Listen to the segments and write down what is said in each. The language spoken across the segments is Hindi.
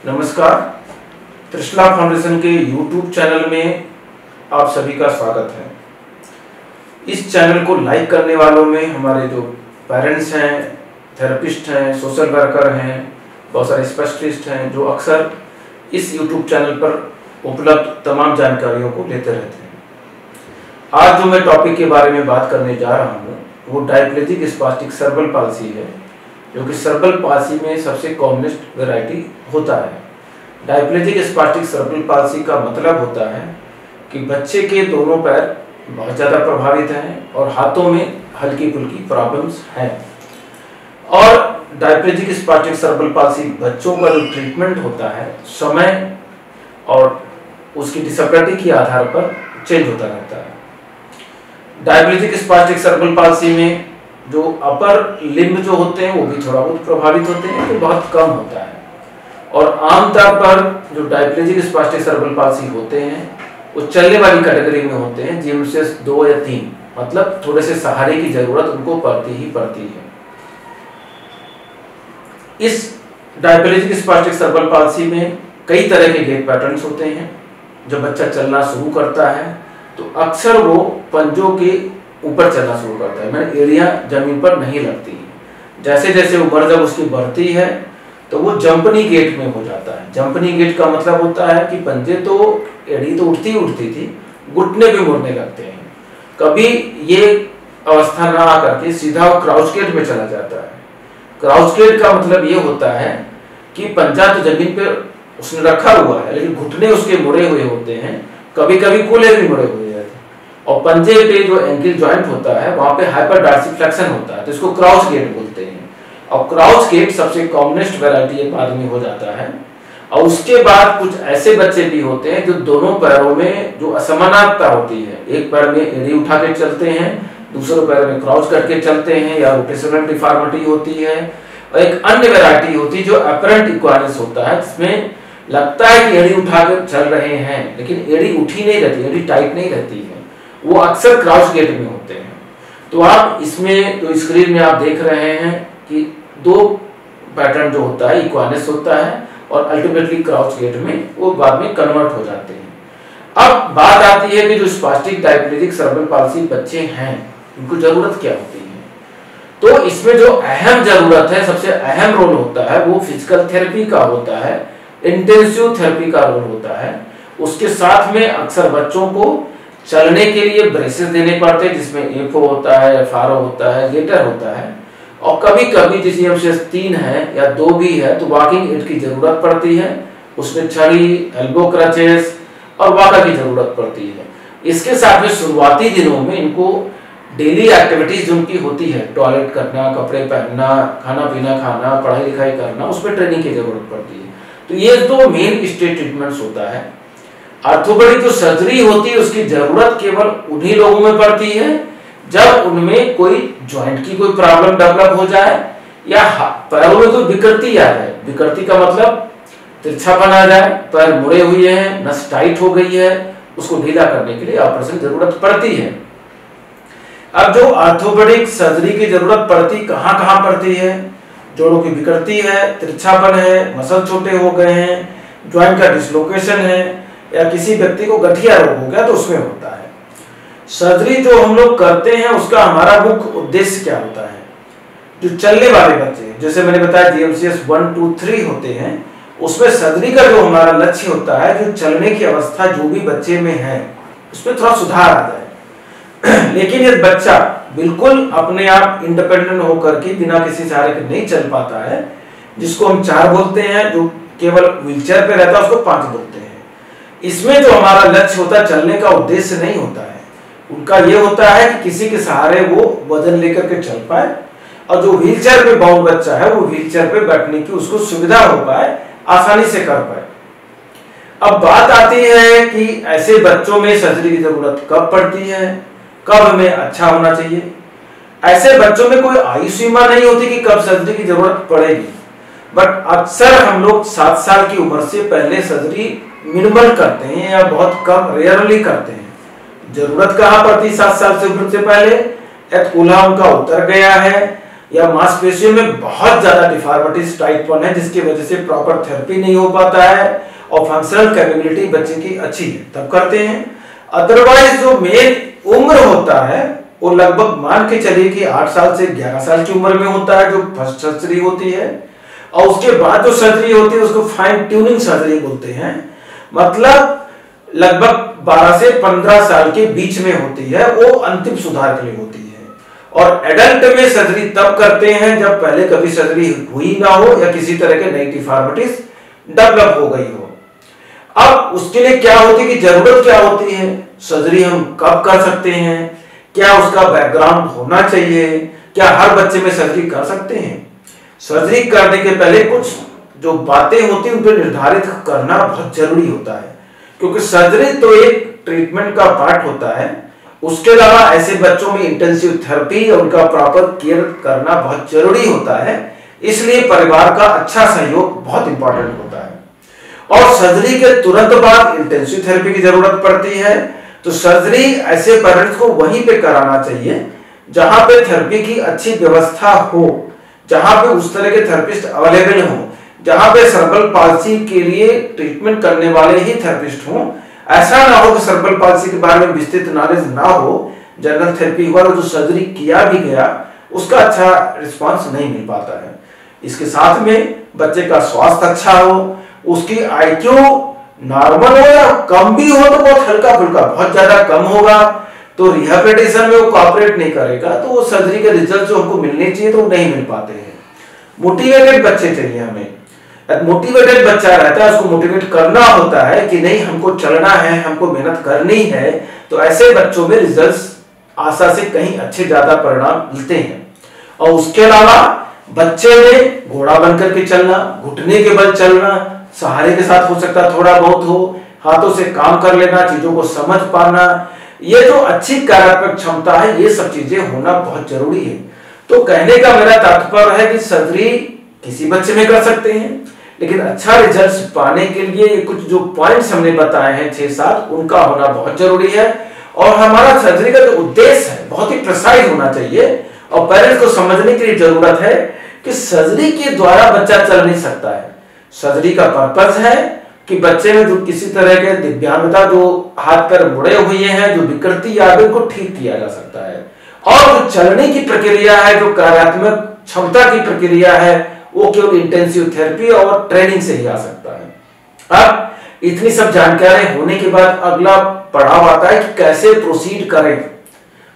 नमस्कार। त्रिशला फाउंडेशन के YouTube चैनल में आप सभी का स्वागत है। इस चैनल को लाइक करने वालों में हमारे जो पेरेंट्स हैं, थेरेपिस्ट हैं, सोशल वर्कर हैं, बहुत सारे स्पेशलिस्ट हैं जो अक्सर इस YouTube चैनल पर उपलब्ध तमाम जानकारियों को लेते रहते हैं। आज जो मैं टॉपिक के बारे में बात करने जा रहा हूँ वो डायप्लेजिक स्पास्टिक सेरेब्रल पाल्सी है, जो कि सेरेब्रल पाल्सी में सबसे कॉमनेस्ट वैरायटी होता है। डायप्लेजिक स्पास्टिक सेरेब्रल पाल्सी का मतलब होता है कि बच्चे के दोनों पैर बहुत ज़्यादा प्रभावित हैं और हाथों में हल्की फुल्की प्रॉब्लम्स हैं। और डायप्लेजिक स्पास्टिक सेरेब्रल पाल्सी बच्चों का जो ट्रीटमेंट होता है समय और उसकी डिसेबिलिटी के आधार पर चेंज होता रहता है। डायप्लेजिक स्पास्टिक सेरेब्रल पाल्सी में जो अपर लिम्ब जो होते हैं वो भी थोड़ा बहुत प्रभावित होते हैं, तो बहुत कम होता है। और आमतौर पर जो डायप्लेजिक स्पास्टिक सेरेब्रल पाल्सी होते हैं वो चलने वाली कैटेगरी में होते हैं, जिनसे 2 या 3 मतलब थोड़े से सहारे की जरूरत उनको पड़ती ही पड़ती है। इस डायप्लेजिक स्पास्टिक सेरेब्रल पाल्सी में कई तरह के गेट पैटर्न्स होते हैं। जब बच्चा चलना शुरू करता है तो अक्सर वो पंजों के ऊपर चलना शुरू करता है, मैंने एड़ियां जमीन पर नहीं लगती है। जैसे जैसे उम्र जब उसकी बढ़ती है तो वो जंपनी गेट में हो जाता है। जंपनी गेट का मतलब होता है कि पंजे तो एड़ी तो उठती थी, घुटने भी मुड़ने लगते हैं। कभी ये अवस्था ना आकर के सीधा वो क्राउच गेट में चला जाता है। क्राउच गेट का मतलब ये होता है कि पंजा तो जमीन पे उसने रखा हुआ है लेकिन घुटने उसके मुड़े हुए होते हैं, कभी कभी कूल्हे भी मुड़े हुए हैं। और पंजे पे जो एंकल जॉइंट होता है वहां पे हाइपर डार्सिफ्लेक्शन होता है, तो इसको क्राउच गेट बोलते हैं। और क्राउच गेट सबसे कॉमनेस्ट वैरायटी एक आदमी हो जाता है। और उसके बाद कुछ ऐसे बच्चे भी होते हैं जो दोनों पैरों में जो असमानता होती है, एक पैर में एड़ी उठा के चलते हैं, दूसरे पैर में क्राउच करके चलते हैं, या रोटेशनल डिफॉर्मिटी होती है। और एक अन्य वैरायटी होती है जो अपरेंट इक्वालिस होता है, जिसमें लगता है कि एड़ी उठाकर चल रहे हैं लेकिन एड़ी उठी नहीं रहती, एड़ी टाइट नहीं रहती है। वो अक्सर क्राउच गेट में होते हैं। तो आप इसमें जो स्क्रीन में आप देख रहे हैं कि 2 पैटर्न जो होता है इक्वालिस होता है और अल्टीमेटली क्राउच गेट में वो बाद में कन्वर्ट हो जाते हैं। अब बात आती है कि जो स्पास्टिक डायप्लेजिक सेरेब्रल पाल्सी बच्चे हैं उनको जरूरत क्या होती है। तो इसमें जो अहम जरूरत है, सबसे अहम रोल होता है वो फिजिकल थेरेपी का होता है, इंटेंसिव थेरेपी का रोल होता है। उसके साथ में अक्सर बच्चों को चलने के लिए ब्रेसेस देने पड़ते हैं, जिसमें एफओ होता है, एफआरओ होता है, गेटर होता है। और कभी कभी जिस एमसीएस 3 है या 2 भी है तो वॉकिंग एड की जरूरत पड़ती है, उसमें छड़ी, एल्बो क्रचेस और वॉकर की जरूरत पड़ती है। इसके साथ में शुरुआती दिनों में इनको डेली एक्टिविटीज जो उनकी होती है, टॉयलेट करना, कपड़े पहनना, खाना पीना खाना, पढ़ाई लिखाई करना, उसमें ट्रेनिंग की जरूरत पड़ती है। तो ये 2 मेन स्टेज ट्रीटमेंट्स होता है। ऑर्थोपेडिक जो सर्जरी होती है उसकी जरूरत केवल उन्हीं लोगों में पड़ती है जब उनमें कोई जॉइंट की कोई प्रॉब्लम डेवलप हो जाए या पैरों में कोई विकृति आ जाए। विकृति का मतलब तिरछापन आ जाए, पैर मुड़े हुए हैं, नस टाइट हो गई है, उसको ढीला करने के लिए ऑपरेशन जरूरत पड़ती है। अब जो ऑर्थोपेडिक सर्जरी की जरूरत पड़ती कहाँ पड़ती है, जोड़ों की विकृति है, तिरछापन है, मसल छोटे हो गए हैं, ज्वाइंट का डिसलोकेशन है या किसी व्यक्ति को गठिया रोग हो गया तो उसमें होता है। सर्जरी जो हम लोग करते हैं उसका हमारा मुख्य उद्देश्य क्या होता है। जो चलने वाले बच्चे, जैसे मैंने बताया DMCS 1, 2, 3 होते हैं, उसमें सर्जरी का जो हमारा लक्ष्य होता है जो चलने की अवस्था जो भी बच्चे में है उसमें थोड़ा सुधार आ जाए। लेकिन यदि बच्चा बिल्कुल अपने आप इंडिपेंडेंट होकर के बिना किसी सहारे के नहीं चल पाता है, जिसको हम 4 बोलते हैं, जो केवल व्हीलचेयर पे रहता है उसको 5 बोलते हैं। इसमें जो हमारा लक्ष्य होता है चलने का उद्देश्य नहीं होता है, उनका ये होता है कि किसी के सहारे वो वजन लेकर के चल पाए और जो व्हीलचेयर पे बाउंड बच्चा है वो व्हीलचेयर पे बैठने की उसको सुविधा हो पाए, आसानी से कर पाए। अब बात आती है कि ऐसे बच्चों में सर्जरी की जरूरत कब पड़ती है, कब हमें अच्छा होना चाहिए। ऐसे बच्चों में कोई आयु सीमा नहीं होती कि कब सर्जरी की जरूरत पड़ेगी, बट अक्सर हम लोग 7 साल की उम्र से पहले सर्जरी मिनिमल करते हैं या बहुत कम, रेयरली करते हैं। जरूरत कहाँ पड़ती 7 साल से उम्र से पहले, कूल्हा उनका उतर गया है या मांसपेशियों में बहुत ज्यादा डिफॉर्मिटीज टाइप 1 है, जिसकी वजह से प्रॉपर थेरेपी नहीं हो पाता है और फंक्शनल कैपेबिलिटी बच्चे की अच्छी है तब करते हैं। अदरवाइज जो मेन उम्र होता है वो लगभग मान के चलिए कि 8 साल से 11 साल की उम्र में होता है, जो फर्स्ट सर्जरी होती है। और उसके बाद जो सर्जरी होती है उसको फाइन ट्यूनिंग सर्जरी बोलते हैं, मतलब लगभग 12 से 15 साल के बीच में होती है, वो अंतिम सुधार के लिए होती है। और एडल्ट में सर्जरी तब करते हैं जब पहले कभी सर्जरी हुई ना हो या किसी तरह के नई डिफॉर्मिटीज डेवलप हो गई हो। अब उसके लिए क्या होती है कि जरूरत क्या होती है, सर्जरी हम कब कर सकते हैं, क्या उसका बैकग्राउंड होना चाहिए, क्या हर बच्चे में सर्जरी कर सकते हैं। सर्जरी करने के पहले कुछ जो बातें होती हैं उन पर निर्धारित करना बहुत जरूरी होता है, क्योंकि सर्जरी तो एक ट्रीटमेंट का पार्ट होता है। उसके अलावा ऐसे बच्चों में इंटेंसिव थेरेपी और उनका प्रॉपर केयर करना बहुत जरूरी होता है, इसलिए परिवार का अच्छा सहयोग बहुत इंपॉर्टेंट होता है। और सर्जरी के तुरंत बाद इंटेंसिव थेरेपी की जरूरत पड़ती है, तो सर्जरी ऐसे पेरेंट्स को वहीं पे कराना चाहिए जहां पे थेरेपी की अच्छी व्यवस्था हो, जहां पे उस तरह के थेरेपिस्ट अवेलेबल हो, जहां पे सेरेब्रल पाल्सी के लिए ट्रीटमेंट करने वाले ही थेरेपिस्ट हों। ऐसा ना हो कि सेरेब्रल पाल्सी के बारे में विस्तृत नॉलेज ना हो, जनरल थेरेपी हुआ और जो सर्जरी किया भी गया उसका अच्छा रिस्पांस नहीं मिल पाता है। इसके साथ में बच्चे का स्वास्थ्य अच्छा हो, उसकी आईक्यू नॉर्मल हो या कम भी हो तो बहुत हल्का फुल्का, बहुत ज्यादा कम होगा तो रिहैबिलिटेशन में वो कोऑपरेट नहीं करेगा, तो वो सर्जरी के रिजल्ट जो हमको मिलने चाहिए तो वो नहीं मिल पाते हैं। मोटिवेटेड बच्चे चाहिए हमें, मोटिवेटेड बच्चा रहता है, उसको मोटिवेट करना होता है कि नहीं हमको चलना है, हमको मेहनत करनी है, तो ऐसे बच्चों में रिजल्ट्स आशा से कहीं अच्छे ज्यादा परिणाम मिलते हैं। और उसके अलावा बच्चे में घोड़ा बनकर के चलना, घुटने के बल चलना, सहारे के साथ हो सकता थोड़ा बहुत हो, हाथों से काम कर लेना, चीजों को समझ पाना, ये जो अच्छी कार्यात्मक क्षमता है, ये सब चीजें होना बहुत जरूरी है। तो कहने का मेरा तात्पर्य है कि सर्जरी किसी बच्चे में कर सकते हैं, लेकिन अच्छा रिजल्ट पाने के लिए ये कुछ जो पॉइंट्स हमने बताए हैं 6-7, उनका होना बहुत जरूरी है। और हमारा सर्जरी का जो उद्देश्य है बहुत ही प्रिसाइज होना चाहिए, और पेरेंट्स को समझने की जरूरत है कि सर्जरी के द्वारा बच्चा चल नहीं सकता है। सर्जरी का पर्पस है कि बच्चे में जो किसी तरह के दिव्यांगता, जो हाथ पैर मुड़े हुए हैं, जो विकृति आ गई, उनको ठीक किया जा सकता है। और जो चलने की प्रक्रिया है, जो कार्यात्मक क्षमता की प्रक्रिया है, वो केवल इंटेंसिव थेरेपी और ट्रेनिंग से ही आ सकता है। अब इतनी सब जानकारी होने के बाद अगला पड़ाव आता है कि कैसे प्रोसीड करें,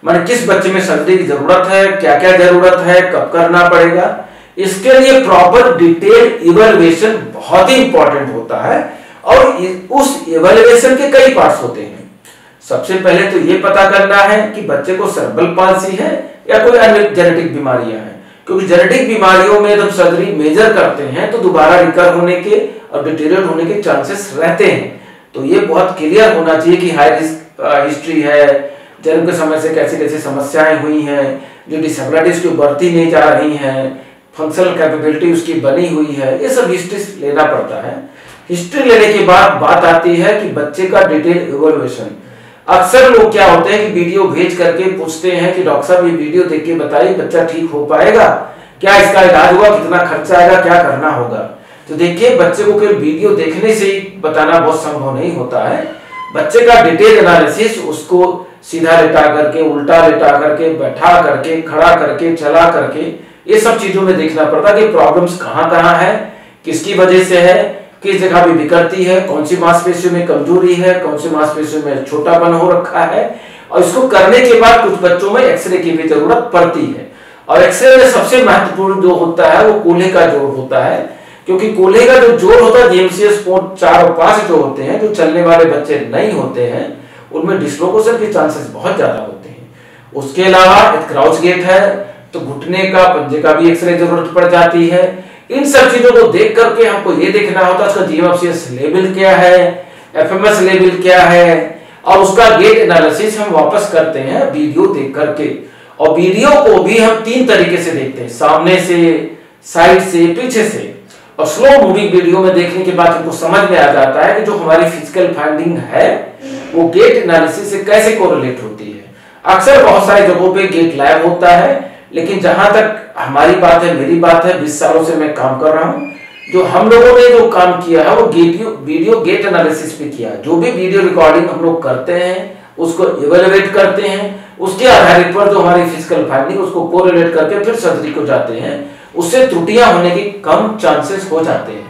माने किस बच्चे में सर्जरी की जरूरत है, क्या क्या जरूरत है, कब करना पड़ेगा। इसके लिए प्रॉपर डिटेल इवैल्यूएशन बहुत ही इंपॉर्टेंट होता है, और उस इवैल्यूएशन के कई पार्ट्स होते हैं। सबसे पहले तो ये पता करना है कि बच्चे को सेरेब्रल पाल्सी है या कोई अन्य जेनेटिक बीमारियां हैं, क्योंकि जेनेटिक बीमारियों में जब सर्जरी मेजर करते हैं तो दोबारा रिकर होने के और डिटेरियोरेट होने के चांसेस रहते हैं। तो ये बहुत क्लियर होना चाहिए कि हाई रिस्क हिस्ट्री है, जन्म के समय से कैसे कैसे समस्याएं हुई हैं, जो डिसेबिलिटीज की बढ़ती नहीं जा रही हैं, फंक्शनल कैपेबिलिटी उसकी बनी हुई है, ये सब हिस्ट्री लेना पड़ता है। हिस्ट्री लेने के बाद बात आती है कि बच्चे का डिटेल इवैल्यूएशन। अक्सर लोग क्या होते हैं कि वीडियो भेज करके पूछते हैं कि डॉक्टर साहब ये वीडियो देख के बताइए बच्चा ठीक हो पाएगा, क्या इसका इलाज होगा, कितना खर्चा आएगा, क्या करना होगा। तो देखिए, बच्चे को केवल वीडियो देखने से ही बताना बहुत संभव नहीं होता है। बच्चे का डिटेल एनालिसिस, उसको सीधा लेटा करके, उल्टा लेटा करके, बैठा करके, खड़ा करके, चला करके, ये सब चीजों में देखना पड़ता है कि प्रॉब्लम्स कहाँ कहाँ है, किसकी वजह से है, किस जगह भी विकृति है, कौन सी मांसपेशियों में कमजोरी है, कौन सी मांसपेशियों में छोटापन हो रखा है। और इसको करने के बाद कुछ बच्चों में एक्सरे की भी जरूरत पड़ती है। और एक्सरे में सबसे महत्वपूर्ण जो होता है वो कोल्हे का जोड़ होता है, क्योंकि कोल्हे का जो जोड़ होता है जीएमसीएस 4 और 5 जो होते हैं, जो चलने वाले बच्चे नहीं होते हैं, उनमें डिस्लोकेशन के चांसेस बहुत ज्यादा होते हैं। उसके अलावा एक क्राउच गेट है, तो घुटने का, पंजे का भी एक्सरे जरूरत पड़ जाती है। इन सब चीजों को देख करके हमको ये देखना होता है उसका जीएमसीएस लेवल क्या है, एफएमएस लेवल क्या है, और उसका गेट एनालिसिस हम वापस करते हैं वीडियो देख करके। और वीडियो को भी हम 3 तरीके से देखते हैं, सामने से, साइड से, पीछे से। और स्लो मूविंग वीडियो में देखने के बाद हमको समझ में आ जाता है कि जो हमारी फिजिकल फाइंडिंग है वो गेट एनालिसिस से कैसे कोरिलेट होती है। अक्सर बहुत सारी जगहों पे गेट लैब होता है, लेकिन जहां तक हमारी बात है, मेरी बात है, 20 सालों से मैं काम कर रहा हूं, जो हम लोगों ने जो काम किया है वो वीडियो गेट एनालिसिस पे किया। जो भी वीडियो रिकॉर्डिंग हम लोग करते हैं उसको इवेलुएट करते हैं, उसके आधारित पर जो हमारी फिजिकल फाइंडिंग उसको कोरिलेट करके फिर सर्जरी को जाते हैं, उससे त्रुटियां होने की कम चांसेस हो जाते हैं।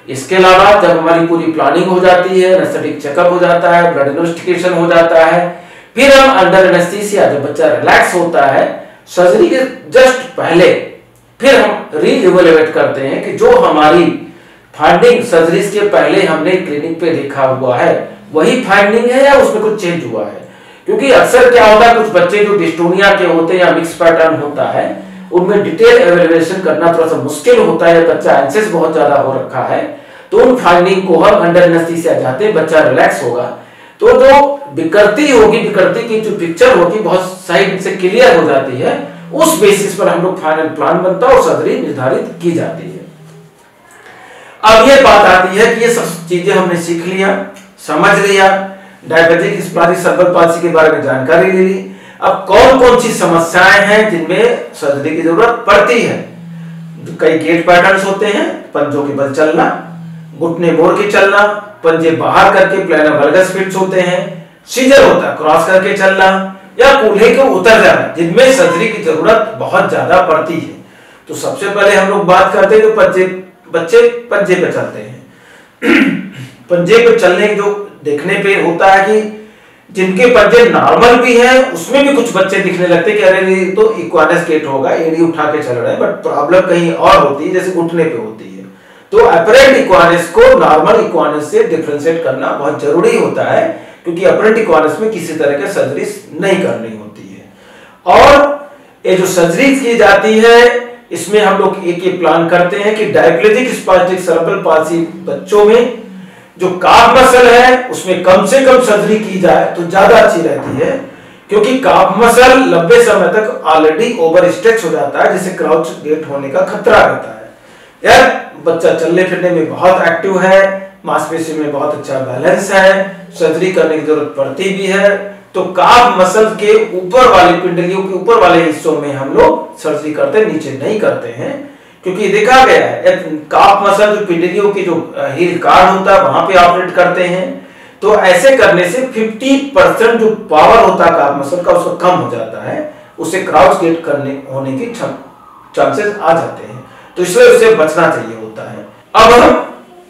इसके अलावा जब हमारी पूरी प्लानिंग हो जाती है, एनेस्थेटिक चेकअप हो जाता है, ब्लड इन्वेस्टिगेशन हो जाता है, फिर हम अंडर एनेस्थीसिया जब बच्चा रिलैक्स होता है सर्जरी के जस्ट पहले फिर हम रीइवेलुएट करते हैं कि जो हमारी फाइंडिंग सर्जरी के पहले हमने क्लिनिक पे देखा हुआ है वही फाइंडिंग है या उसमें कुछ चेंज हुआ है। क्योंकि अक्सर क्या होता है, कुछ बच्चे जो डिस्टोनिया के होते हैं या मिक्स पैटर्न होता है उनमें डिटेल एवेल्युएशन करना थोड़ा सा मुश्किल होता है, बच्चा एंग्जायस बहुत ज्यादा हो रखा है, तो उन फाइंडिंग को हम अंडर एनेस्थीसिया जाते हैं, बच्चा रिलैक्स होगा तो जो विकृति होगी, विकृति की जो पिक्चर होगी बहुत सही से क्लियर हो जाती है, उस बेसिस पर हम लोग फाइनल प्लान बनता है और सर्जरी निर्धारित की जाती है। अब ये बात आती है कि ये सब चीजें हमने सीख लिया, समझ लिया, डायबिटिक स्पास्टिक सेरेब्रल पाल्सी के बारे में जानकारी ले ली। अब कौन कौन सी समस्याएं हैं जिनमें सर्जरी की जरूरत पड़ती है। कई गेट पैटर्न्स होते हैं, पंजों के बल चलना, घुटने मोड़ के चलना, पंजे बाहर करके प्लैनर वल्गस फिट्स होते हैं, सीजर होता है क्रॉस करके चलना या कूल्हे के उतर जाना, जिनमें सर्जरी की जरूरत बहुत ज्यादा पड़ती है। तो सबसे पहले हम लोग बात करते हैं जो बच्चे पंजे पे चलते हैं। पंजे पे चलने जो देखने पे होता है कि जिनके पंजे नॉर्मल भी हैं उसमें भी कुछ बच्चे दिखने लगते हैं कि अरे ये तो इक्वानस गेट होगा, एड़ी उठा के चल रहा है, बट प्रॉब्लम कहीं और होती है, जैसे घुटने पे होती है। तो अपरेंट इक्वानस को नॉर्मल इक्वानस से डिफरेंशिएट करना बहुत जरूरी होता है, क्योंकि अपरेंट इक्वानस में किसी तरह की सर्जरी नहीं करनी होती है। और ये जो सर्जरी की जाती है इसमें हम लोग एक ये प्लान करते हैं कि डायप्लेजिक स्पास्टिक सेरेब्रल पाल्सी बच्चों में जो काफ मसल है उसमें कम से कम सर्जरी की जाए तो ज्यादा अच्छी रहती है, क्योंकि काफ मसल लंबे समय तक ऑलरेडी ओवर स्ट्रेच हो जाता है, जिससे क्राउच गेट होने का खतरा रहता है। यार बच्चा चलने फिरने में बहुत एक्टिव है, मांसपेशी में बहुत अच्छा बैलेंस है, सर्जरी करने की जरूरत पड़ती भी है, तो काफ मसल के ऊपर वाले पिंडलियों के ऊपर वाले हिस्सों में हम लोग सर्जरी करते, नीचे नहीं करते हैं, क्योंकि देखा गया है काफ मसल जो पिंडलियों की जो हील कार्ड होता है वहां पे ऑपरेट करते हैं, तो ऐसे करने से 50% जो पावर होता है काफ मसल का उसका कम हो जाता है, उससे क्राउच गेट करने होने की चांसेस आ जाते हैं, तो इसलिए उससे बचना चाहिए होता है। अब हम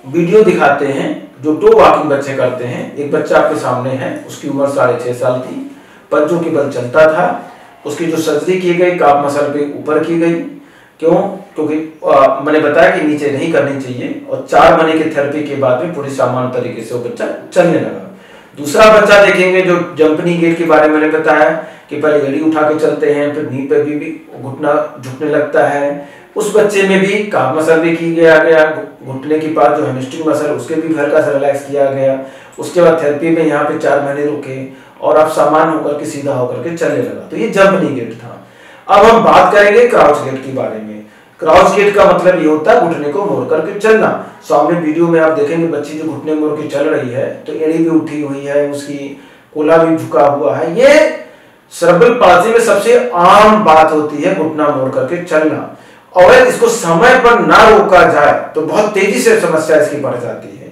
वीडियो दिखाते हैं जो 2 वॉकिंग बच्चे करते हैं। एक बच्चा आपके सामने है, उसकी उम्र 6.5 साल थी, पंजों की बल चलता था, उसकी जो सर्जरी की गई काफ मसल पे ऊपर की गई। क्यों? क्योंकि मैंने बताया कि नीचे नहीं करनी चाहिए, और 4 महीने की थेरेपी के बाद में पूरी सामान्य तरीके से वो बच्चा चलने लगा। दूसरा बच्चा देखेंगे जो जंपनी गेट के बारे में मैंने बताया कि पहले एड़ी उठा के चलते हैं, फिर नी पे भी घुटना झुकने लगता है। उस बच्चे में भी काफ मसल भी की गया, घुटने के पास जो हेमस्ट्रिंग मसल उसके भी हल्का सा रिलैक्स किया गया। उसके बाद थेरेपी में यहाँ पे 4 महीने रुके और अब सामान्य होकर के सीधा होकर के चलने लगा, तो ये जंपनी गेट था। अब हम बात करेंगे क्राउच गेट के बारे में। क्राउच गेट का मतलब ये होता है घुटने को मोड़ करके चलना। सामने वीडियो में आप देखेंगे बच्ची जो घुटने मोड़ के चल रही है, तो एड़ी भी उठी हुई है, उसकी कोला भी झुका हुआ है। ये सेरेब्रल पाल्सी में सबसे आम बात होती है, घुटना मोड़ करके चलना, और इसको समय पर ना रोका जाए तो बहुत तेजी से समस्या इसकी बढ़ जाती है।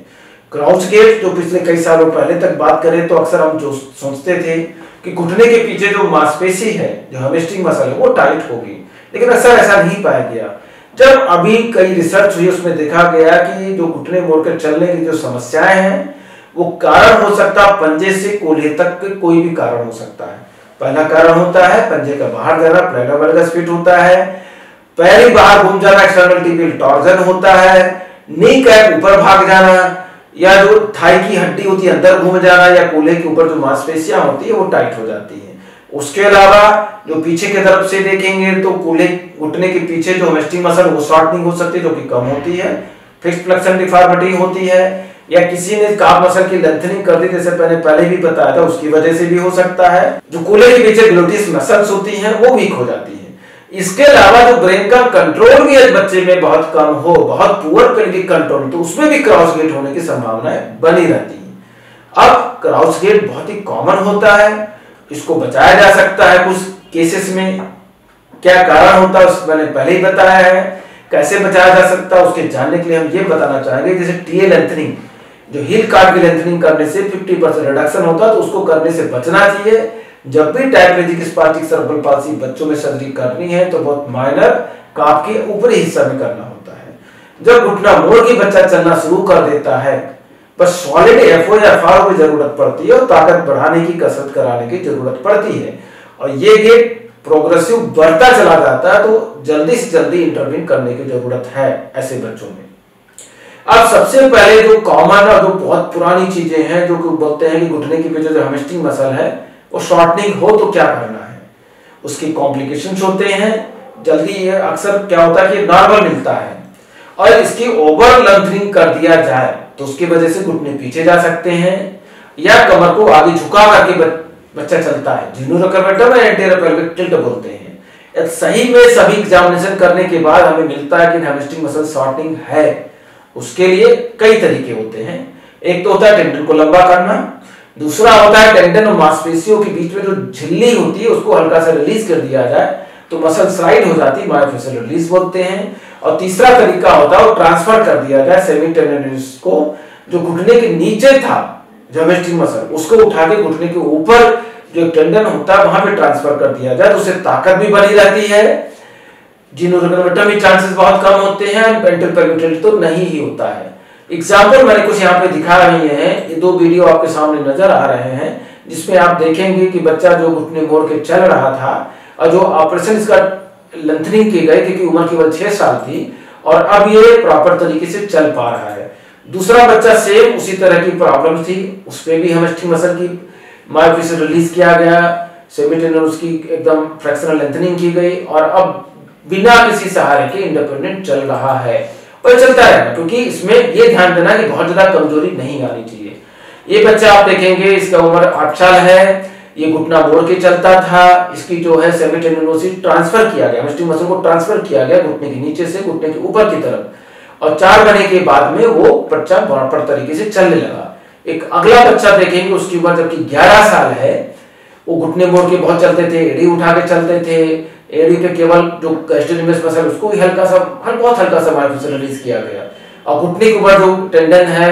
क्राउच गेट जो पिछले कई सालों पहले तक बात करें तो अक्सर हम जो सोचते थे कि घुटने के पीछे जो मांसपेशी है, जो हेमस्ट्रिंग मसल है, वो टाइट होगी, लेकिन अक्सर ऐसा नहीं पाया गया। जब अभी कई रिसर्च हुई उसमें देखा गया कि जो घुटने मोड़कर चलने की जो समस्याएं हैं वो कारण हो सकता है पंजे से कोल्हे तक के कोई भी कारण हो सकता है। पहला कारण होता है पंजे का बाहर जाना, प्लैनर वल्गस फिट होता है, पैर ही बाहर घूम जाना, एक्सटर्नल टिबियल टॉर्जन होता है, नी कैप ऊपर भाग जाना, या जो थाई की हड्डी होती है अंदर घूम जाना, या कूल्हे के ऊपर जो मांसपेशियां होती है वो टाइट हो जाती है। उसके अलावा जो पीछे की तरफ से देखेंगे तो कूल्हे घुटने के पीछे जो हेमस्ट्रिंग मसल वो शॉर्टनिंग हो सकती है, जो कि कम होती है, फिक्स्ड फ्लेक्शन डिफॉर्मिटी होती है, या किसी ने काफ मसल की लेंथनिंग कर दी, जैसे मैंने पहले भी बताया था, उसकी वजह से भी हो सकता है। जो कूल्हे के पीछे ग्लूटिस मसल्स होती हैं वो वीक हो जाती है। इसके अलावा जो ब्रेन का कंट्रोल भी एक बच्चे में बहुत कम हो, बहुत पुअर पेल्विक कंट्रोल, तो उसमें भी क्राउच गेट होने की संभावनाएं बनी रहती है। अब क्राउच गेट बहुत ही कॉमन होता है, इसको बचाया जा सकता है कुछ केसेस में, क्या कारण होता है उसको मैंने पहले ही बताया है। कैसे बचाया जा सकता है उसके जानने के लिए हम ये बताना चाहेंगे, जैसे टीए लेंथनिंग, जो हील कार्ड की लेंथनिंग करने से 50% रिडक्शन होता है, तो उसको करने से बचना चाहिए। जब भी डायप्लेजिक स्पास्टिक सेरेब्रल पाल्सी बच्चों में सर्जरी करनी है तो बहुत माइनर काफ के ऊपरी हिस्सा में करना होता है। जब घुटना मोड़ के बच्चा चलना शुरू कर देता है, बस सॉलिड एफओ या एफआरओ की जरूरत पड़ती है और ताकत बढ़ाने की कसरत कराने की जरूरत पड़ती है। और ये गेट प्रोग्रेसिव बढ़ता चला जाता है तो जल्दी से जल्दी इंटरवीन करने की जरूरत है ऐसे बच्चों में। अब सबसे पहले जो कॉमन और जो बहुत पुरानी चीजें हैं, जो बोलते हैं कि घुटने के पीछे जो हैमस्ट्रिंग मसल है वो शॉर्टनिंग हो तो क्या करना है, उसके कॉम्प्लिकेशंस होते हैं। जल्दी ये अक्सर क्या होता है कि नॉर्मल मिलता है और इसकी ओवर लेंथनिंग कर दिया जाए तो उसकी वजह से घुटने पीछे जा सकते हैं या कमर को आगे झुका करके बच्चा चलता है, जिन्हों रिकमेंडम या एंटीरियर पेल्विक टिल्ट बोलते हैं। सही में सभी एग्जामिनेशन करने के बाद हमें मिलता है कि हैमस्ट्रिंग मसल शॉर्टनिंग है। उसके लिए कई तरीके होते हैं। एक तो होता है टेंडन को लंबा करना, दूसरा होता है टेंडन और मांसपेशियों के बीच में जो झिल्ली होती है उसको हल्का सा रिलीज कर दिया जाए तो मसल स्लाइड हो जाती है, मायोफेशियल रिलीज बोलते हैं। और तीसरा तरीका होता है वो ट्रांसफर कर दिया जाए सेमी टेंडोनिटिस को, जो घुटने के नीचे था जो हैमस्ट्रिंग मसल, उसको उठा के घुटने के ऊपर जो टेंडन होता है वहां पे ट्रांसफर कर दिया जाए तो उससे ताकत भी बनी रहती है। जिनोरकमेटम में चांसेस बहुत कम होते हैं, पेंटल पेल्विक तो नहीं ही होता है। एग्जाम्पल मैंने कुछ यहाँ पे दिखा रहे हैं, ये दो वीडियो आपके सामने नजर आ रहे हैं जिसमें आप देखेंगे कि बच्चा जो घुटने मोड़ के चल रहा था और जो ऑपरेशन इसका लेंथनिंग की गई क्योंकि उम्र केवल 6 साल थी और अब ये प्रॉपर तरीके से चल पा रहा है। दूसरा बच्चा सेम उसी तरह की प्रॉब्लम थी, उसपे भी हैमस्ट्रिंग मसल की मायोफेशियल रिलीज किया गया, सेमीटेनोस की एकदम फ्रैक्शनल लेंथनिंग की गई और अब बिना किसी सहारे के इंडिपेंडेंट चल रहा है और चलता है। क्योंकि इसमें ये ध्यान देना कि बहुत ज्यादा कमजोरी नहीं आनी चाहिए। ये बच्चा आप देखेंगे इसका उम्र 8 साल है, ये घुटना मोड़ के चलता था, इसकी जो है सेमीटेनोसिस ट्रांसफर किया गया, हैमस्ट्रिंग मसल को ट्रांसफर किया गया घुटने के नीचे से घुटने के ऊपर की तरफ और 4 महीने के बाद में वो बच्चा प्रॉपर तरीके से चलने लगा। एक अगला बच्चा देखेंगे उसकी उम्र जबकि 11 साल है, वो घुटने मोड़ के बहुत चलते थे, एड़ी उठा के चलते थे, एड़ी पे केवल जो गैस्ट्रोलिमस मसल उसको ही बहुत हल्का सा मायोफेशियल रिलीज किया गया और घुटने के ऊपर जो टेंडन है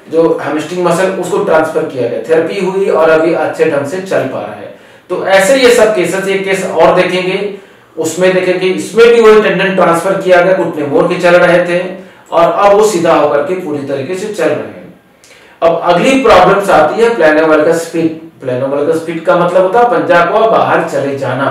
जो हैमस्ट्रिंग मसल उसको ट्रांसफर किया गया, थेरेपी हुई और अभी अच्छे ढंग से चल पा रहा है। तो ऐसे ये सब केसेस, एक केस और देखेंगे उसमें देखेंगे इसमें भी वही टेंडन ट्रांसफर किया गया, घुटने मोड़ के चल रहे थे और अब वो सीधा होकर के पूरी तरीके से चल रहे हैं। अब अगली प्रॉब्लम्स आती है प्लेनोवल्गस फिट। प्लेनोवल्गस फिट का मतलब होता है पंजा को बाहर चले जाना।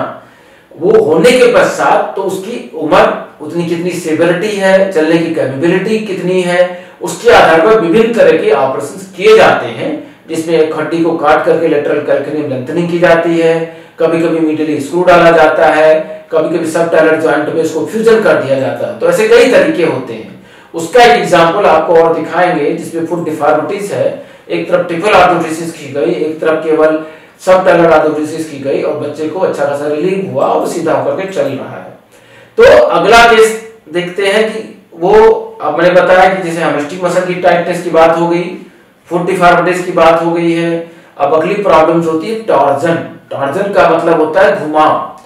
वो होने के पश्चात तो उसकी उम्र उतनी कितनी सेवेरिटी है, चलने की कैपेबिलिटी कितनी है, उसके आधार पर विभिन्न तरह के ऑपरेशन किए जाते हैं जिसमें एक हड्डी को काट करके लेटरल कैल्केनियम लेंथनिंग की जाती है, कभी कभी मिडली स्क्रू डाला जाता है, कभी कभी सबटैलर जॉइंट में इसको फ्यूजन कर दिया जाता है। तो ऐसे कई तरीके होते हैं। उसका एक एग्जाम्पल आपको और दिखाएंगे जिसमें फुट डिफॉर्मिटीज है, एक तरफ ट्रिपल आर्थोडेसिस की गई, एक तरफ केवल सबटैलर आर्थोडेसिस की गई और बच्चे को अच्छा खासा रिलीफ हुआ और सीधा होकर के चल रहा है। तो अगला केस देखते हैं कि वो अब मैंने बताया कि जैसे हैमस्ट्रिंग मसल की टाइटनेस की बात हो गई, फुट डिफॉर्मिटीज की बात हो गई है। अब अगली प्रॉब्लम्स होती है टॉर्जन। टॉर्जन का मतलब होता है घुमाव।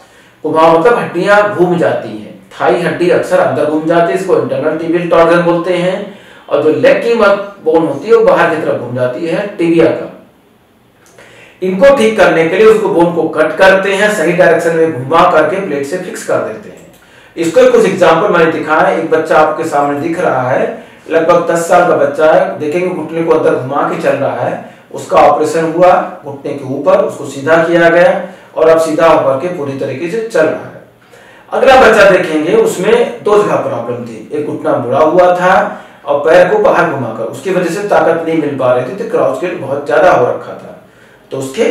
घुमाव मतलब हड्डियां घूम जाती हैं, थाई हड्डी अक्सर अंदर घूम जाती है, इसको इंटरनल टिबियल टॉर्जन बोलते हैं। और जो लेग की बोन होती है वो बाहर की तरफ घूम जाती है, टिबिया का। इनको ठीक करने के लिए उसको बोन को कट करते हैं, सही डायरेक्शन में घुमा करके प्लेट से फिक्स कर देते हैं। इसको कुछ एग्जांपल मैंने दिखाया है। एक बच्चा आपके सामने दिख रहा है, लगभग 10 साल का बच्चा है, देखेंगे घुटने को अंदर घुमा के चल रहा है। उसका ऑपरेशन हुआ घुटने के ऊपर, उसको सीधा किया गया और अब सीधा होकर के पूरी तरीके से चल रहा है। अगला बच्चा देखेंगे, उसमें 2 जगह प्रॉब्लम थी, एक घुटना मुड़ा हुआ था और पैर को बाहर घुमाकर उसकी वजह से ताकत नहीं मिल पा रही थी, तो क्रॉस गेट बहुत ज्यादा हो रखा था। तो उसके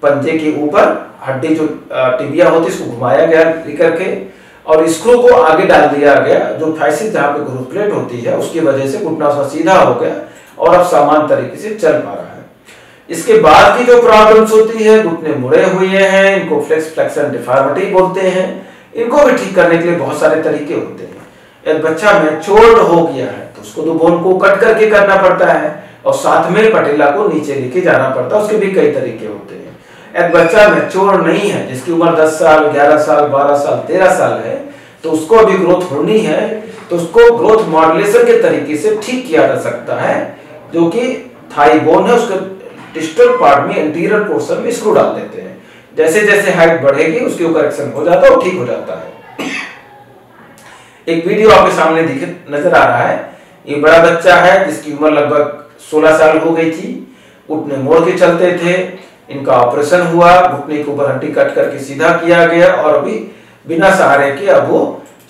पंजे के ऊपर हड्डी जो टिबिया होती है इसको घुमाया गया लेकर के और स्क्रू को आगे डाल दिया गया, जो फाइसिस जहाँ पे ग्रूव प्लेट होती है उसकी वजह से घुटना उसका सीधा हो गया और अब समान तरीके से चल पा रहा है। इसके बाद की जो प्रॉब्लम्स होती है, घुटने मुड़े हुए हैं, इनको फ्लेक्शन डिफॉर्मिटी बोलते हैं। इनको भी ठीक करने के लिए बहुत सारे तरीके होते हैं। एक बच्चा मैच्योर्ड हो गया है तो उसको तो बोन को कट करके करना पड़ता है और साथ में पटेला को नीचे लेके जाना पड़ता है, उसके भी कई तरीके होते हैं। एक बच्चा मैच्योर नहीं है, जिसकी उम्र 10 साल, 11 साल, 12 साल, 13 साल है, तो उसको अभी ग्रोथ होनी है, तो उसको ग्रोथ मॉड्यूलेशन के तरीके से ठीक किया जा सकता है, जो कि थाई बोन है, उसके डिस्टल पार्ट में एंटीरियर पोर्शन में स्क्रू डाल देते हैं। जैसे जैसे हाइट बढ़ेगी उसके करेक्शन हो जाता है और ठीक हो जाता है। एक वीडियो आपके सामने नजर आ रहा है। ये बड़ा बच्चा है जिसकी उम्र लगभग 16 साल हो गई थी। घुटने मोड़ के चलते थे, इनका ऑपरेशन हुआ, घुटने के ऊपर हड्डी कट करके सीधा किया गया और अभी बिना सहारे के अब वो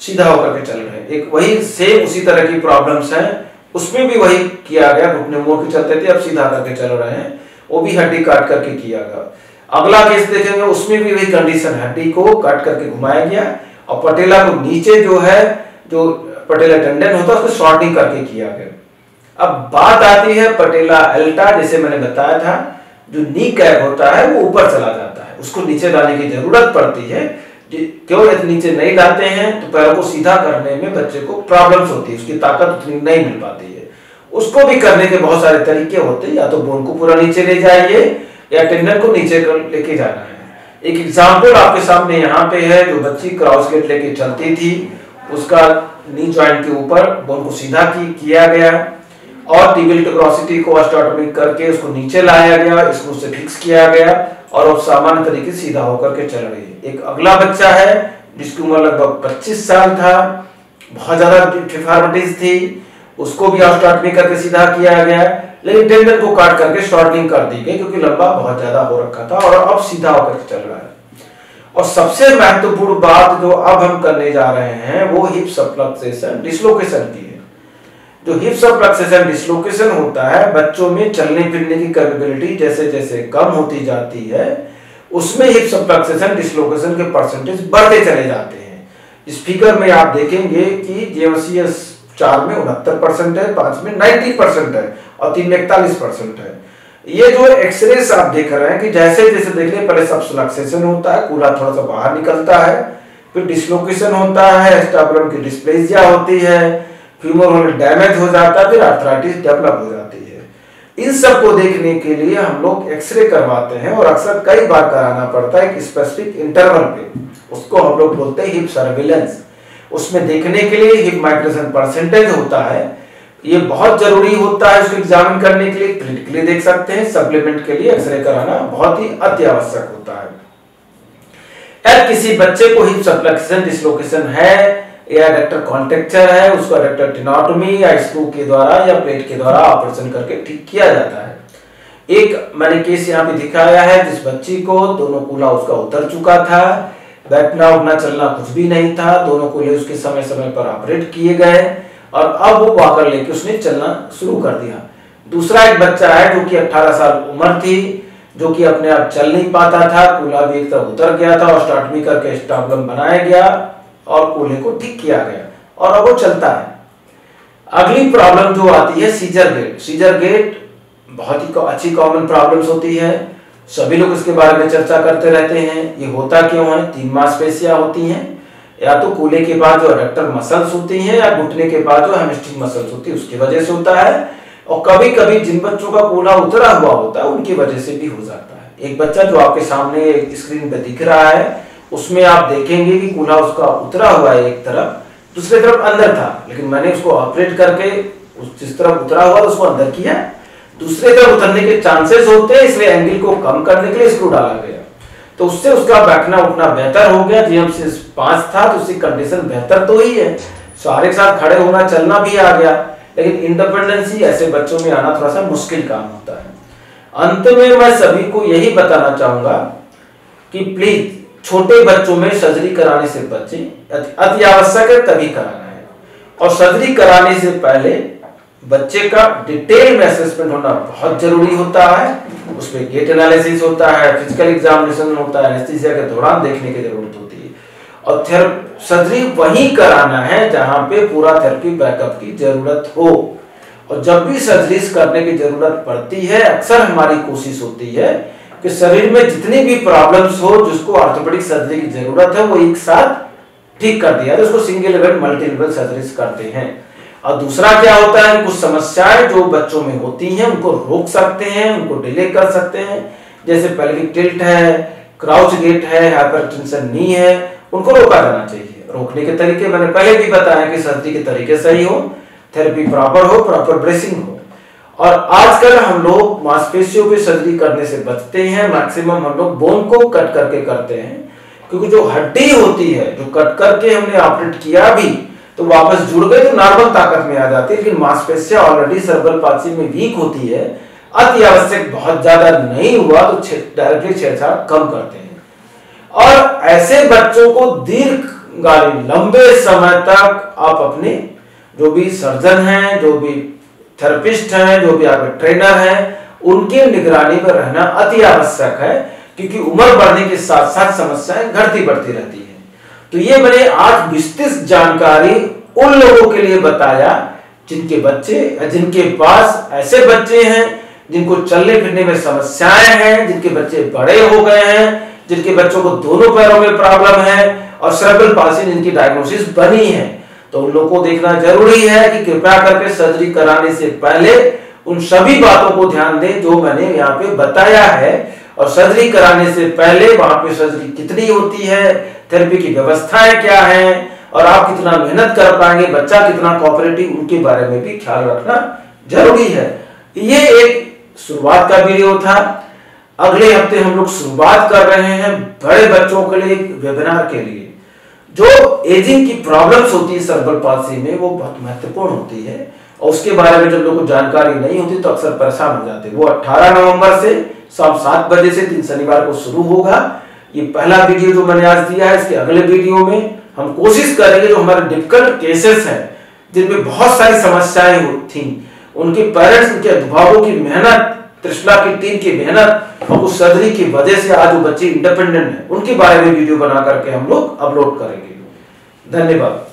सीधा होकर के चल रहे हैं। एक वही सेम उसी तरह की प्रॉब्लम्स हैं, उसमें भी वही किया गया, घुटने मोड़ के चलते थे अब सीधा करके चल रहे हैं, वो भी हड्डी काट करके किया गया। अगला केस देखेंगे, उसमें भी वही कंडीशन, हड्डी को काट करके घुमाया गया और पटेला को नीचे जो है, जो पटेला टेंडन होता है उसको शॉर्टिंग करके किया गया। अब बात आती है पटेला अल्टा, जैसे मैंने बताया था, जो नी कैप होता है वो ऊपर चला जाता है, उसको नीचे लाने की जरूरत पड़ती है। क्यों नीचे नहीं लाते हैं तो पैरों को सीधा करने में बच्चे को प्रॉब्लम्स होती है, उसकी ताकत उतनी नहीं मिल पाती है। उसको भी करने के बहुत सारे तरीके होते हैं, या तो बोन को पूरा नीचे ले जाइए या टेंडन को नीचे लेके जाना है। एक एग्जाम्पल आपके सामने यहाँ पे है, जो बच्ची क्रॉस गेट लेके चलती थी, उसका नी जॉइंट के ऊपर बोन को सीधा किया गया और टिबियल टोर्सिटी को ऑस्टियोटोमी करके उसको नीचे लाया गया, इसको उससे फिक्स किया गया और अब सामान्य तरीके से सीधा होकर के चल रही है। एक अगला बच्चा है जिसकी उम्र लगभग 25 साल था, बहुत ज्यादा डिफॉर्मिटीज थी, उसको भी ऑस्टियोटोमी करके सीधा किया गया, लेकिन टेंडन को काट करके शॉर्टिंग कर दी गई क्योंकि लंबा बहुत ज्यादा हो रखा था और अब सीधा होकर के चल रहा है। और सबसे महत्वपूर्ण बात जो अब हम करने जा रहे हैं वो हिप सबलक्सेशन डिसलोकेशन की है। जो हिप सबलक्सेशन डिसलोकेशन होता है, बच्चों में चलने फिरने की कैपेबिलिटी जैसे जैसे कम होती जाती है, उसमें हिप सबलक्सेशन डिसलोकेशन के परसेंटेज बढ़ते चले जाते हैं। इस फिगर में आप देखेंगे कि जेओसीएस 4 में 69% है, 5 में 90% है और 3 में 41% है। ये जो एक्सरेस आप देख रहे हैं कि जैसे जैसे देख रहे, पहले सबलक्सेशन होता है, कूला थोड़ा सा बाहर निकलता है, फिर डिसलोकेशन होता है, स्टैबुलम की डिस्प्लेजिया होती है, फ्यूमर डैमेज हो जाता है, फिर आर्थराइटिस डेवलप हो जाती है। इन सब को देखने के लिए हम लोग एक्सरे करवाते हैं और अक्सर कई बार कराना पड़ता है एक स्पेसिफिक इंटरवल पे, उसको हम लोग बोलते हैं हिप सर्विलेंस। उसमें देखने के लिए हिप माइग्रेशन परसेंटेज होता है, ये बहुत जरूरी होता है उसको एग्जामिन करने के लिए। क्लिनिकली देख सकते हैं, सप्लीमेंट के लिए एक्सरे कराना बहुत ही अति आवश्यक होता है। यार किसी बच्चे को हिप सबलक्सेशन डिसलोकेशन है या एडक्टर कॉन्ट्रैक्चर है, उसको एडक्टर टेनोटोमी या स्क्रू के द्वारा या प्लेट के द्वारा ऑपरेशन करके ठीक किया जाता है। एक मैंने केस यहाँ पे दिखाया है जिस बच्ची को दोनों कूल्हा उसका उतर चुका था, बैठना उठना चलना कुछ भी नहीं था, दोनों कूल्हे उसके समय समय पर ऑपरेट किए गए और अब वो वॉकर लेके उसने चलना शुरू कर दिया। दूसरा एक बच्चा है जो कि 18 साल उम्र थी, जो कि अपने आप चल नहीं पाता था, कूल्हा भी एक तरफ उतर गया था और स्टार्टमी करके स्टैबुलम बनाया गया और कूल्हे को ठीक किया गया और अब वो चलता है। अगली प्रॉब्लम जो आती है सीजर गेट। सीजर गेट बहुत ही अच्छी कॉमन प्रॉब्लम्स होती है, सभी लोग इसके बारे में चर्चा करते रहते हैं। ये होता क्यों है? 3 मांसपेशियां होती हैं, या तो कूल्हे के बाद जो एडक्टर मसल्स होती हैं या घुटने के बाद जो हैमस्ट्रिंग मसल्स होती है उसकी वजह से होता है, और कभी कभी जिन बच्चों का कूल्हा उतरा हुआ होता है उनकी वजह से भी हो जाता है। एक बच्चा जो आपके सामने स्क्रीन पे दिख रहा है उसमें आप देखेंगे कि कूल्हा उसका उतरा हुआ है एक तरफ, दूसरी तरफ अंदर था, लेकिन मैंने उसको ऑपरेट करके जिस तरफ उतरा हुआ उसको अंदर किया, दूसरी तरफ उतरने के चांसेस होते हैं, इसलिए एंगल को कम करने के लिए स्क्रू डाला गया, तो उससे उसका बैठना उठना बेहतर हो गया। जीएमसी 5 था तो उसकी कंडीशन बेहतर तो ही है, सारे साथ खड़े होना चलना भी आ गया, लेकिन इंडिपेंडेंसी ऐसे बच्चों में आना थोड़ा सा मुश्किल काम होता है। अंत में मैं सभी को यही बताना चाहूंगा कि प्लीज छोटे बच्चों में सर्जरी कराने से बचें, अति आवश्यक है तभी कराना है, और सर्जरी कराने से पहले बच्चे का डिटेल में असेसमेंट होना बहुत जरूरी होता है। उसमें गेट एनालिसिस होता है, फिजिकल एग्जामिनेशन होता है, एनेस्थीसिया के दौरान देखने की जरूरत होती है, और सर्जरी वहीं कराना है जहां पे पूरा थेरेपी बैकअप की जरूरत हो। और जब भी सर्जरीज करने की जरूरत पड़ती है, अक्सर हमारी कोशिश होती है कि शरीर में जितनी भी प्रॉब्लम्स हो जिसको ऑर्थोपेडिक सर्जरी की जरूरत है वो एक साथ ठीक कर दिया, उसको single level multi level surgeries करते हैं। और दूसरा क्या होता है, कुछ समस्याएं जो बच्चों में होती हैं उनको रोक सकते हैं, उनको डिले कर सकते हैं, जैसे पेल्विक टिल्ट है, क्राउच गेट है, हाइपरटेंशन नी है, उनको रोका जाना चाहिए। रोकने के तरीके मैंने पहले भी बताया कि सर्जरी के तरीके सही हो, थेरेपी प्रॉपर हो, प्रॉपर ब्रेसिंग हो। और आजकल हम लोग मांसपेशियों पे सर्जरी करने से बचते हैं, मैक्सिमम हम लोग बोन को कट करके करते हैं, क्योंकि जो हड्डी होती है जो कट करके हमने ऑपरेट किया भी तो वापस जुड़ गए तो नॉर्मल ताकत में आ जाती है, लेकिन मांसपेशियां ऑलरेडी सेरेब्रल पाल्सी में वीक होती है, अति आवश्यक बहुत ज्यादा नहीं हुआ तो डायरेक्टली छेड़छाड़ कम करते हैं। और ऐसे बच्चों को दीर्घकालीन लंबे समय तक आप अपने जो भी सर्जन हैं, जो भी थेरेपिस्ट हैं, जो भी आपके ट्रेनर हैं, उनकी निगरानी पर रहना अति आवश्यक है, क्योंकि उम्र बढ़ने के साथ साथ समस्याएं घटती बढ़ती रहती है। तो ये मैंने आज विस्तृत जानकारी उन लोगों के लिए बताया जिनके बच्चे, जिनके पास ऐसे बच्चे हैं जिनको चलने फिरने में समस्याएं हैं, जिनके बच्चे बड़े हो गए हैं, जिनके बच्चों को दोनों पैरों में प्रॉब्लम है और सेरेब्रल पाल्सी जिनकी डायग्नोसिस बनी है, तो उन लोगों को देखना जरूरी है कि कृपया करके सर्जरी कराने से पहले उन सभी बातों को ध्यान दें जो मैंने यहाँ पे बताया है। और सर्जरी कराने से पहले वहां पे सर्जरी कितनी होती है, थेरेपी की व्यवस्थाएं क्या हैं और आप कितना मेहनत कर पाएंगे, बच्चा कितना कोऑपरेटिव, उनके बारे में भी ख्याल रखना जरूरी है। ये एक शुरुआत का वीडियो था। अगले हफ्ते हम लोग शुरुआत कर रहे हैं बड़े बच्चों के लिए वेबिनार के लिए। जो एजिंग की प्रॉब्लम्स होती है सेरेब्रल पाल्सी में, वो बहुत महत्वपूर्ण होती है और उसके बारे में जब लोगों को जानकारी नहीं होती तो अक्सर परेशान हो जाते हैं। वो 18 नवंबर से शाम 7 बजे से 3 शनिवार को शुरू होगा। ये पहला वीडियो जो मैंने आज दिया है, इसके अगले वीडियो में हम कोशिश करेंगे जो हमारे डिफिकल्ट केसेस हैं, जिनमें बहुत सारी समस्याएं थी, उनके पेरेंट्स, उनके अभिभावकों की मेहनत, त्रिशला की टीम की मेहनत और उस सर्जरी की वजह से आज वो बच्चे इंडिपेंडेंट हैं, उनके बारे में वीडियो बना करके हम लोग अपलोड करेंगे। धन्यवाद।